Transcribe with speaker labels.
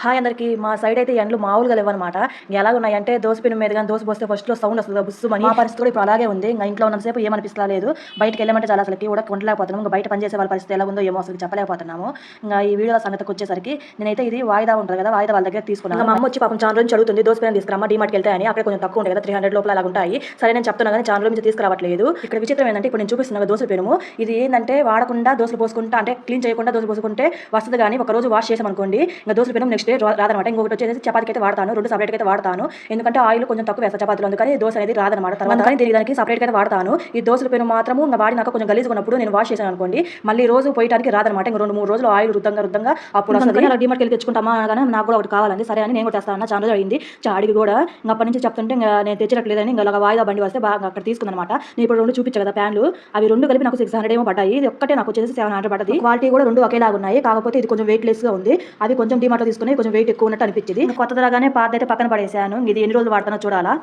Speaker 1: Hi అందరికీ. మా side అయితే ఎండలు మామూలుగా లేవన్నమాట. ఎలాగున్నాయంటే దోస పెనం మీద గాని దోస పోస్తే ఫస్ట్‌లో సౌండ్ వస్తది కదా బుస్సుమని. మా పరిస్థితి కూడా ఇప్పుడు అలాగే ఉంది. ఇంట్లో ఉన్నంత సేపు ఏమనిపిస్తలా లేదు. బయటికెళ్ళామంటే చాలు అసలకి ఉండలేకపోతున్నాం. బయట పని చేసే వాళ్ళ పరిస్థితి ఎలా ఉందో ఏమో అసలు చెప్పలేకపోతున్నాము. ఈ వీడియోల సంగతికొచ్చేసరికి నేనైతే ఇది వాయిదా ఉంటది కదా! వాయిదా వాళ్ళ దగ్గర తీసుకున్నాను. మా అమ్మ వచ్చి పాపం చాలా రోజులు అడుగుతుంది దోస పెనం తీసుకురమ్మా డీమార్ట్‌కెళ్తే అని. అక్కడ కొంచెం తక్కువ ఉంటాయి కదా! 300 లోపల అలాగ ఉంటాయి. సరే నేను చెప్తున్నా గానీ చాలా రోజుల నుంచి తీసుకురావట్లేదు. ఇక్కడ విచిత్రం ఏందంటే ఇప్పుడు నేను చూపిస్తున్న దోసల పెనము ఇది ఏందంటే వాడకుండా దోసలు పోసుకుంటా అంటే క్లీన్ చేయకుండా దోసలు పోసుకుంటే వస్తది గానీ ఒకరోజు వాష్ చేసామనుకోండి దోసల పెనం నెక్స్ట్ డే రాదనమాట. ఇంకొకటి వచ్చేసి చపాతీకి అయితే వాడతాను. 2 సెపరేట్‌గా అయితే వాడతాను. ఎందుకంటే ఆయిల్ కొంచెం తక్కువ వేస్తా చపాతీలో అందుకని దోస అనేది రాదనమాట. తర్వాత కానీ దానికి సెపరేట్‌గా అయితే వాడతాను. ఈ దోసల పెనం మాత్రము వాడినాక కొంచెం గలీజ్‌గా ఉన్నప్పుడు నేను వాష్ చేశాను అనుకోండి మళ్ళీ రోజు పోయడానికి రాదనమాట. ఇంక 2, 3 రోజులు ఆయిల్ రుద్దంగా అప్పుడు అందుకని అలా డీమార్ట్‌కెళ్ళి తెచ్చుకుంటామా అనగానే నాకు కూడా ఒకటి కావాలండి. సరే అని నేను కూడా తెస్తాను. చాలా రోజులు అయింది. అడిగి కూడా అప్పటి నుంచి చెప్తుంటే నేను తెచ్చినట్లేదని అలాగా వాయిదా బండి వస్తే బాగా అక్కడ తీసుకుందనమాట. నేను ఇప్పుడు 2 చూపించా కదా ప్యాన్లు అవి 2 కలిపి నాకు 600 ఏమో పడ్డాయి. ఇది ఒక్కటే నాకు వచ్చేసి 700 పడ్డది. క్వాలిటీ కూడా 2 ఒకేలాగా ఉన్నాయి. కాకపోతే ఇది కొంచెం వెయిట్ లెస్‌గా ఉంది. అది కొంచెం డీమార్ట్‌లో తీసుకుని కొంచెం వెయిట్ ఎక్కువ ఉన్నట్టు అనిపించింది. కొత్తది రాగానే పాతదైతే పక్కన పడేసాను. ఇది ఎన్ని రోజులు వాడతానో చూడాలా.